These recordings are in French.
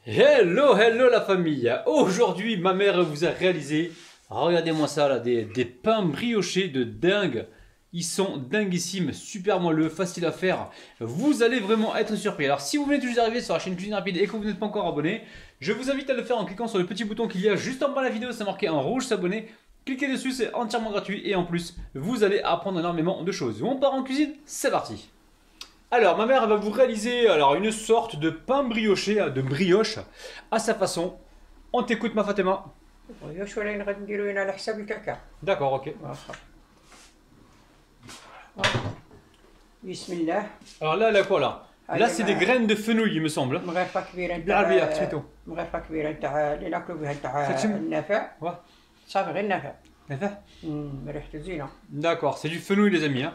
Hello, hello la famille. Aujourd'hui, ma mère vous a réalisé, regardez-moi ça là, des pains briochés de dingue. Ils sont dinguissimes, super moelleux, faciles à faire. Vous allez vraiment être surpris. Alors si vous venez tout juste d'arriver sur la chaîne Cuisine Rapide et que vous n'êtes pas encore abonné, je vous invite à le faire en cliquant sur le petit bouton qu'il y a juste en bas de la vidéo, c'est marqué en rouge s'abonner. Cliquez dessus, c'est entièrement gratuit et en plus, vous allez apprendre énormément de choses. On part en cuisine, c'est parti. Alors, ma mère elle va vous réaliser une sorte de pain brioché, de brioche, à sa façon. On t'écoute, ma Fatima. واش ولا غادي نديرو هنا على حساب الكعكه. D'accord, ok. واخا. بسم الله. Alors là, elle a quoi là? Là, c'est des graines de fenouil, il me semble. مغرفه كبيره بالعربية تسميتو. مغرفه كبيره تاع اللي ناكلو بها تاع فتشم. النافع. Ouais. صافي غير النافع. D'accord, ريحته زينه. c'est du fenouil, les amis. Hein.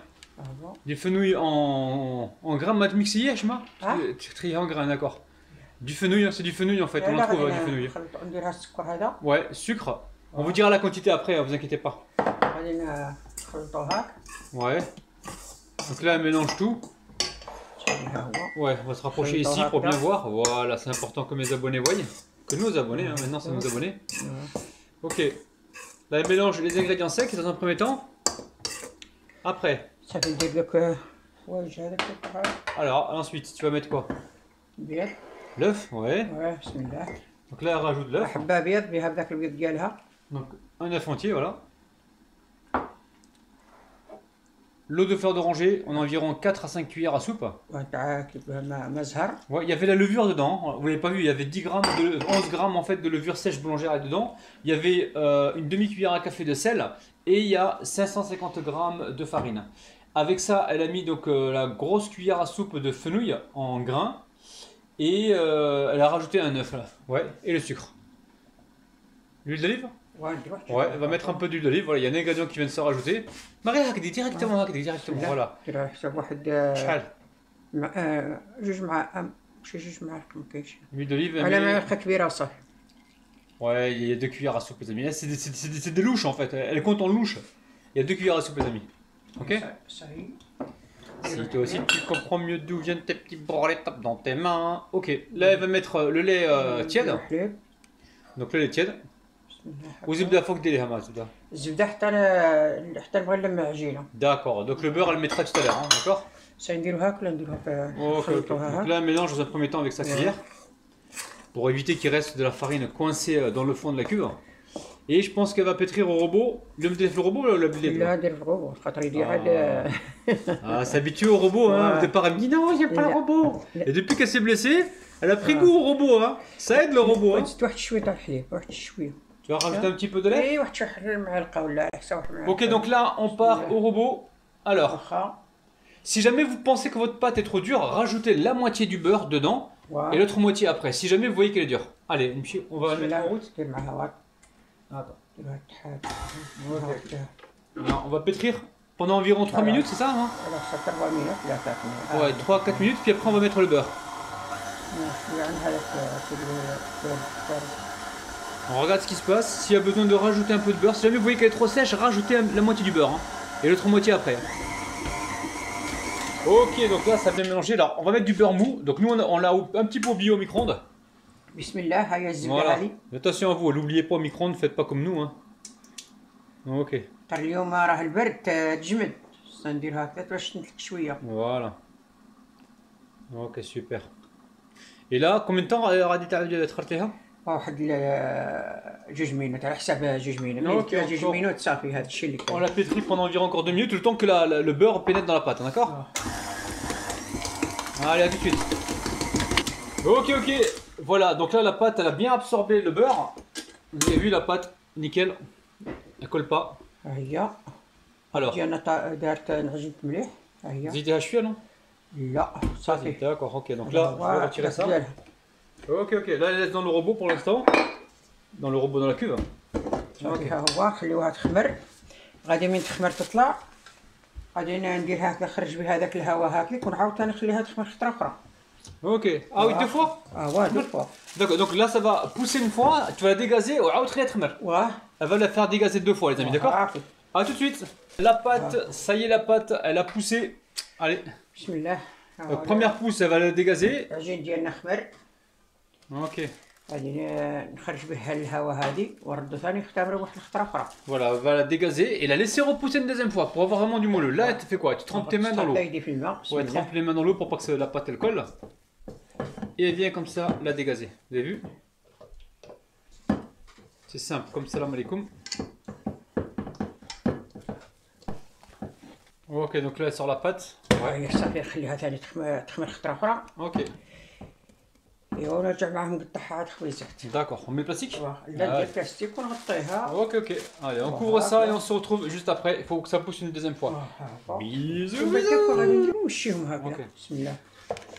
Du fenouil en grains mat mixé, je Ah. Trié en grains, d'accord. Du fenouil, c'est du fenouil en fait, on en trouve du fenouil. نديرها السكر هذا. Ouais, sucre. On vous dira la quantité après, vous inquiétez pas. غادي نخلطو هاك. Ouais. Donc là, elle mélange tout. ها هو. Ouais, on va se rapprocher ici pour bien voir. Voilà, c'est important que mes abonnés voient. Que nos abonnés, hein, maintenant c'est nos abonnés. Ok. Là, elle mélange les ingrédients secs dans un premier temps. Après. صافي ندير داك واش هذاك Alors, ensuite, tu vas mettre quoi? البيض. L'œuf, ouais. بسم الله. Donc là, elle rajoute l'œuf. حبه بيض بها بداك البيض ديالها. Donc, un œuf entier, voilà. L'eau de fleur d'oranger, on a environ 4 à 5 cuillères à soupe. تاع كيف ما زهر. Ouais, il y avait la levure dedans, vous l'avez pas vu, il y avait 10 grammes 11 grammes en fait de levure sèche boulangère dedans. Il y avait une demi-cuillère à café de sel et il y a 550 grammes de farine. Avec ça, elle a mis donc la grosse cuillère à soupe de fenouil en grains et elle a rajouté un œuf là. Ouais, et le sucre. L'huile d'olive? Ouais, elle va mettre un peu d'huile d'olive, voilà, il y a un ingrédient qui vient de se rajouter. Marie, directement, voilà. ديرها حساب واحد شحال؟ جوج مع شي جوج معالق ما كاينش L'huile d'olive, elle على met- معلقه كبيره وصافي. Ouais, il y a 2 cuillères à soupe, les amis. C'est des louches en fait, elle compte en louches. Il y a 2 cuillères à soupe, les amis. Ok? صحيح. Si toi aussi tu comprends mieux d'où viennent tes petits branlets, tape dans tes mains. Ok, là elle va mettre le lait tiède. الحليب. Donc le lait tiède. بسم الله. وزبدة فوق ديريها مع الزبدة. الزبده حتى نبغي نلمع عجينه. D'accord, donc le beurre elle le mettra tout à l'heure, hein, d'accord? سنديرو هاك ولا نديروها في Ok, ok. نخلطوها Donc هاك. là elle mélange dans un premier temps avec sa cuillère. Pour éviter qu'il reste de la farine coincée dans le fond de la cuve. Et je pense qu'elle va pétrir au robot. Le robot ou le blé? لا ندير في الغوبو خاطر يدير عاد. Ah, s'habitue au robot, hein. Ouais. Au départ, elle me dit non, j'aime pas le La- robot. la- Et depuis qu'elle s'est blessée, elle a pris goût au robot, hein. Ça aide le robot, hein. زدت واحد شويه تاع الحليب واحد شويه. Tu vas rajouter un petit peu de lait? اي واحد شي معلقه ولا على حساب واحد المعلقه. Ok, donc là, on part au robot. Alors, واخا. si jamais vous pensez que votre pâte est trop dure, rajoutez la moitié du beurre dedans et l'autre moitié après. Si jamais vous voyez qu'elle est dure. Allez, on va la mettre en route. دير معها هاك. Attends. دير واحد الحاجه. Non, on va pétrir pendant environ 3 minutes, c'est ça, hein? على حسب 4 minutes ولا 4 minutes. Ouais, 3-4 minutes, puis après on va mettre le beurre. يعني هذاك On regarde ce qui se passe. S'il y a besoin de rajouter un peu de beurre, si jamais vous voyez qu'elle est trop sèche, rajoutez la moitié du beurre, hein. Et l'autre moitié après. Ok, donc là ça vient mélanger. Alors on va mettre du beurre mou. Donc nous on l'a un petit peu oublié au micro-ondes. بسم الله هيا الزبده Voilà. هذه. Attention à vous, n'oubliez pas au micro-ondes, faites pas comme nous, hein. Ok, ترى اليوم راه البرد تجمد. ندير هكا باش نتلك شويه. voilà. Ok, super. Et là, combien de temps غادي تعاودي تخرطيها؟ واحد جوج مينوت على حساب جوج مينوت. أوكي، جوج أوكي. مينوت صافي هذا الشيء اللي On كاين. la pétrit pendant environ encore 2 minutes, le temps que le beurre pénètre dans la pâte, hein, d'accord? Allez, à tout de suite. Ok, ok. Voilà, donc là la pâte elle a bien absorbé le beurre. Vous avez vu la pâte, nickel. Elle colle pas. ها هي. Alors, انا دارت نعجنت مليح. ها هي. زيديها شوية non? لا صافي. D'accord, ok. Donc là, je vais retirer ça. ديالها. Ok, ok. Là, elle laisse dans le robot pour l'instant. Dans le robot, dans la cuve. صافي ها هو خليوها تخمر. غادي من تخمر تطلع غادي ندير هكا نخرج بها هذاك الهواء هكاك ونعاود ثاني نخليها تخمر خطره اخرى. Ok. Ah oui, 2 fois? واه دو فوا. D'accord, donc là ça va pousser une fois, tu vas la dégazer ou عاود تخليها تخمر. واه. Elle va la faire dégazer 2 fois, les amis, d'accord? عافية. A tout de suite. La pâte, ça y est, la pâte, elle a poussé. Allez. بسم الله. Donc, première pousse, elle va la dégazer. العجين ديالنا خمر. Ok. غادي نخرج به الهواء هذه ونردو ثاني نختبره واحد الخطره اخرى. Voilà, on va la dégazer et la laisser repousser une deuxième fois pour avoir vraiment du moelleux. Là, tu fais quoi? Tu trempes tes mains dans l'eau. يدي في الماء. بسم Ouais, الله. trempe les mains dans l'eau pour pas que la pâte elle colle. Et elle vient comme ça la dégazer. Vous avez vu? C'est simple, comme salam alaikum. Ok, donc là elle sort la pâte. وهي صافي نخليها ثاني تخمر خطره اخرى. Ok, ايوا ونرجع معاهم نقطعها عاد خويزات. d'accord. On met le plastique? لا ندير بلاستيك ونغطيها. Ok, ok. Allez, on couvre ça et on se retrouve juste après. Il faut que ça pousse une deuxième fois. Bisous, bisous. غادي نديرو نمشيهم هكذا. Ok. بسم الله.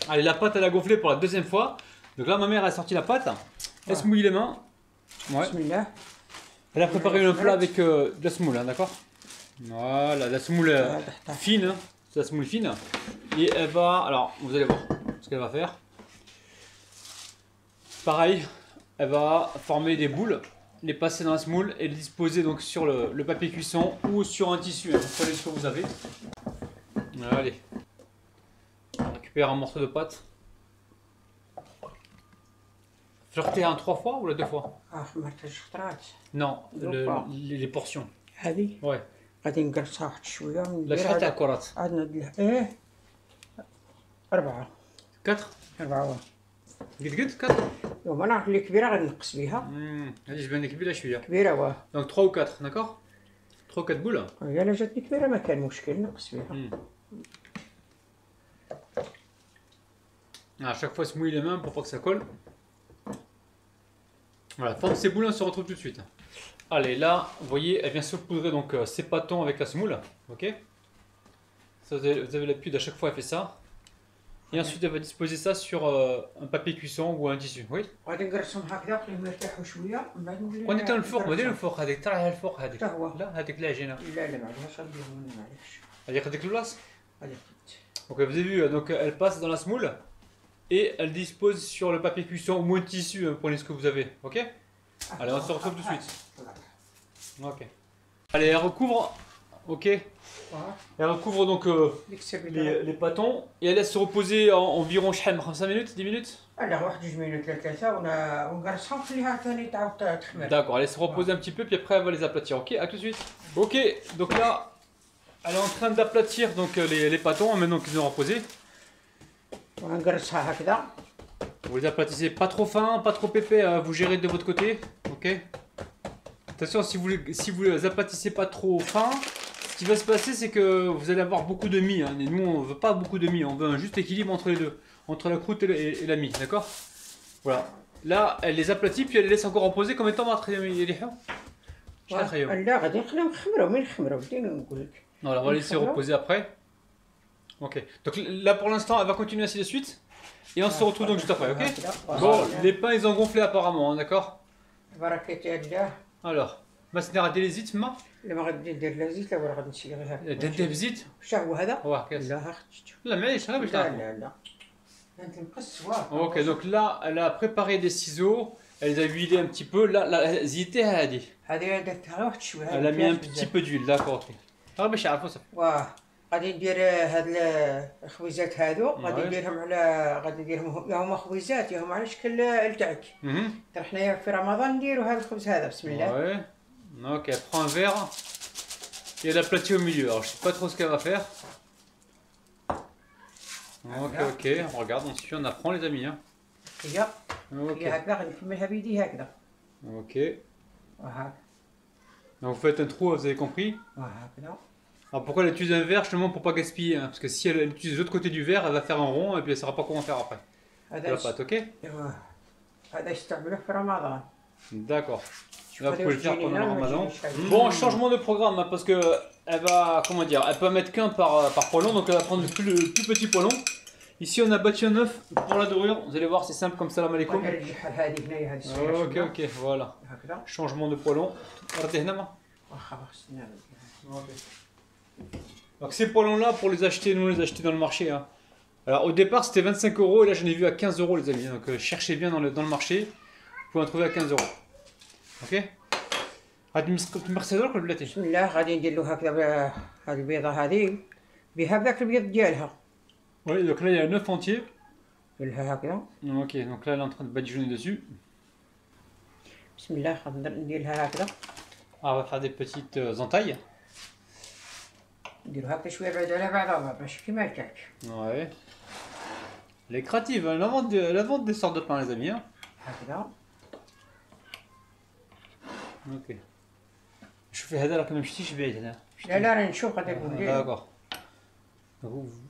Allez, la pâte elle a gonflé pour la deuxième fois. Donc là, ma mère a sorti la pâte. Elle se mouille les mains. Ouais. بسم الله. Elle a préparé un plat avec de la semoule, hein, d'accord? Voilà, de la semoule fine. Hein. C'est la semoule fine. Et elle va. Alors, vous allez voir ce qu'elle va faire. Pareil, elle va former des boules, les passer dans la semoule et les disposer donc sur le papier cuisson ou sur un tissu. Hein. Vous prenez ce que vous avez. Allez. On récupère un morceau de pâte. Flirter en 3 fois ou la 2 fois? خمرت الخضرات. Non, Deux fois. les portions. هذه Ouais. غادي نقرصها واحد شويه La وندير chatte à korat. عاد ندير ايه 4 4 قد قد 4 يوم انا اللي كبيره غادي نقص بها. هذه جبان لي كبيره شويه. كبيره واه. Donc 3 ou 4, d'accord? 3 ou 4 boules. هي الا جاتني كبيره ما كان مشكل نقص بها. À chaque fois, se mouiller les mains pour pas que ça colle. Voilà, forme ces boules, on se retrouve tout de suite. Allez, là, vous voyez, elle vient saupoudrer donc ses pâtons avec la semoule. Ok? Ça, vous avez l'habitude, à chaque fois, elle fait ça. Et ensuite, elle va disposer ça sur un papier cuisson ou un tissu. Oui? غادي نقرصهم هكذا خليهم يرتاحوا شويه من بعد نولي. On est dans le four, on est le four, هذيك ترى الفوق هذيك. حتى هو. لا هذيك لا جينا. لا لا معليش غنديرهم معليش. هذيك هذيك البلاصه. غادي Donc vous avez vu, donc elle passe dans la semoule et elle dispose sur le papier cuisson ou un tissu, prenez ce que vous avez, ok? Allez, on se retrouve tout de suite. Ok. Allez, elle recouvre, ok? Elle recouvre donc ديك السبيله. les pâtons et elle laisse se reposer environ 5 minutes, 10 minutes? لا واحد 2 مينوت ولا 3 ونقرصها ونخليها ثاني تعاود تخمر. D'accord, elle laisse se reposer un petit peu puis après elle va les aplatir, ok? À tout de suite. Ok, donc là, elle est en train d'aplatir donc les pâtons maintenant qu'ils ont reposé. ونقرصها هكذا. Vous les aplatissez pas trop fin, pas trop épais, vous gérez de votre côté, ok? Attention, si vous les aplatissez pas trop fin, ce qui va se passer c'est que vous allez avoir beaucoup de mie, hein. Et nous on veut pas beaucoup de mie, on veut un juste équilibre entre les deux, entre la croûte et la mie, d'accord? Voilà. Là, elle les aplatit puis elle les laisse encore reposer combien de temps va لا غادي نخليهم يخمروا من يخمروا بدينا نقول لك. Non, on va laisser reposer après. Ok. Donc là pour l'instant, elle va continuer ainsi de suite. Et on se retrouve donc juste après, ok? Bon, les pains ils ont gonflé apparemment, hein, d'accord? بركة الله. Alors, maintenant, des zit, ma? لا ما غادي ندير لا زيت لا ولا غادي نسير غير هكا. Des zit? شنو هو هذا؟ Ouais, qu'est-ce? لا اختي. La معليش غير باش لا تعرفوا. لا لا. انت مقص واه. Ok, donc là, elle a préparé des ciseaux, elle les a huilés un petit peu. Là, la zité, elle a dit. هذه درتها غير واحد شويه. Elle a mis un petit peu d'huile, d'accord, ok. Ah, mais je sais pas. واه. غادي ندير هاد الخبيزات هادو غادي نديرهم على غادي نديرهم يا هما خبيزات يا هما على شكل التعك. ترى حنايا في رمضان نديرو هذا الخبز هذا بسم الله. Ouais. Ok, elle prend un verre et elle aplatit au milieu. Alors, je sais pas trop ce qu'elle va faire. Ok, ok, on regarde, on suit, on apprend les amis. Hein. هي Ok. هي هكذا غادي نكملها بيدي هكذا. Ok. وهكذا. Donc vous faites un trou, vous avez compris? وهكذا. Alors pourquoi elle utilise un verre justement pour pas gaspiller, hein? Parce que si elle utilise l'autre côté du verre, elle va faire un rond et puis elle saura pas comment faire après. هذا La pâte, ok? هذا يستعملوه في رمضان. D'accord. Là, vous هذا pouvez le faire pendant le وجينينا ramadan. وجيني Bon, changement de programme, hein, parce que elle va, comment dire, elle peut mettre qu'un par poêlon, donc elle va prendre le plus petit poêlon. Ici, on a battu un œuf pour la dorure. Vous allez voir, c'est simple comme salam alaikum. ونرجعها هذه هنايا هذه السوية Ok, ok, voilà. هكذا. Changement de poêlon. Regardez, Nama. واخا خصنا. Donc ces poêlons-là, pour les acheter, nous on les acheter dans le marché. Hein. Alors au départ c'était 25 € et là j'en ai vu à 15 € les amis. Donc cherchez bien dans le marché, vous pouvez en trouver à 15 €. Ok? بسم الله غادي ندير له هكذا هذه البيضه هذه بها بذاك البيض ديالها. Oui, donc là il y a un œuf entier. نديرها هكذا. Ok, donc là elle est en train de badigeonner dessus. بسم الله نديرها هكذا. Ah, on va faire des petites entailles. نديرو هكا شويه بعيد على بعضها باش كيما الكعك. Ouais. Elle est créative, hein, la vente des sortes de pain les amis. Hein. هكذا. Ok. شوفي هذا راك ما مشيتيش بعيد هنا. لا لا راني نشوف غادي نقول لك. D'accord.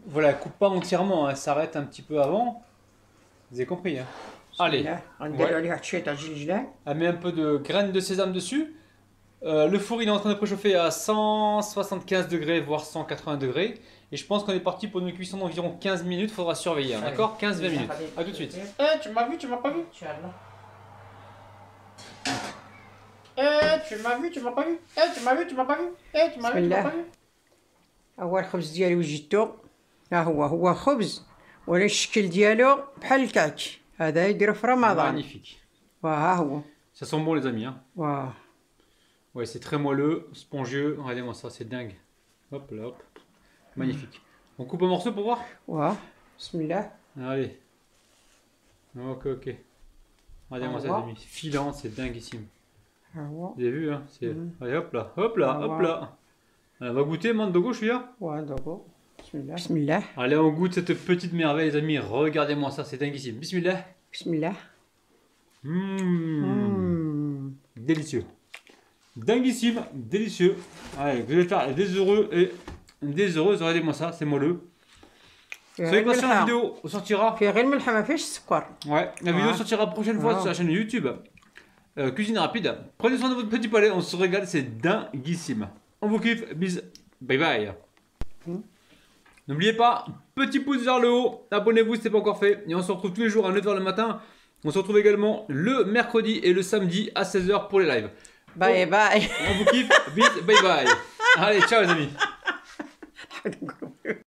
Voilà, elle coupe pas entièrement, hein, elle s'arrête un petit peu avant. Vous avez compris, hein. Allez. غنديرو Ouais. عليه واحد شويه تاع الجلجله. Elle met un peu de graines de sésame dessus. Le four il est en train de préchauffer à 175 degrés voire 180 degrés. Et je pense qu'on est parti pour une cuisson d'environ 15 minutes. Faudra surveiller, hein, d'accord? 15-20 minutes. A tout de suite. Eh, tu m'as vu, tu m'as pas vu? Inch'Allah. Tu m'as vu, tu m'as pas vu? Tu m'as vu, tu m'as pas vu? Tu m'as vu, tu m'as pas vu? هو الخبز ديالي وجدتو. ها هو خبز ولا الشكل ديالو بحال الكعك. هذا يديرو في رمضان. Magnifique. وها هو. Ça sent bon les amis, hein. واه. Ouais, c'est très moelleux, spongieux. Regardez-moi ça, c'est dingue. Hop là, hop. Magnifique. On coupe un morceau pour voir? واه. بسم الله. Allez. Ok, ok. Regardez-moi ça, les amis. Filant, c'est dinguissime. ها هو. Vous avez vu, hein? Allez, hop là, hop là, hop là. On va goûter, Mandogo, je suis là. واه دوكو. بسم الله. بسم الله. Allez, on goûte cette petite merveille, les amis. Regardez-moi ça, c'est dinguissime. Bismillah. بسم الله. Délicieux. Dinguissime, délicieux. Allez, vous allez faire des heureux et des heureuses. Regardez-moi ça, c'est moelleux. Soyez patients, la vidéo sortira. فيها غير الملحه ما فيهاش السكر. Ouais, la vidéo sortira prochaine fois sur la chaîne YouTube. Cuisine rapide. Prenez soin de votre petit palais, on se régale, c'est dinguissime. On vous kiffe, bis, bye bye. N'oubliez pas, petit pouce vers le haut, abonnez-vous si ce n'est pas encore fait. Et on se retrouve tous les jours à 9h le matin. On se retrouve également le mercredi et le samedi à 16h pour les lives. Bye bye. On vous kiffe, bis, bye bye. Allez, ciao les amis.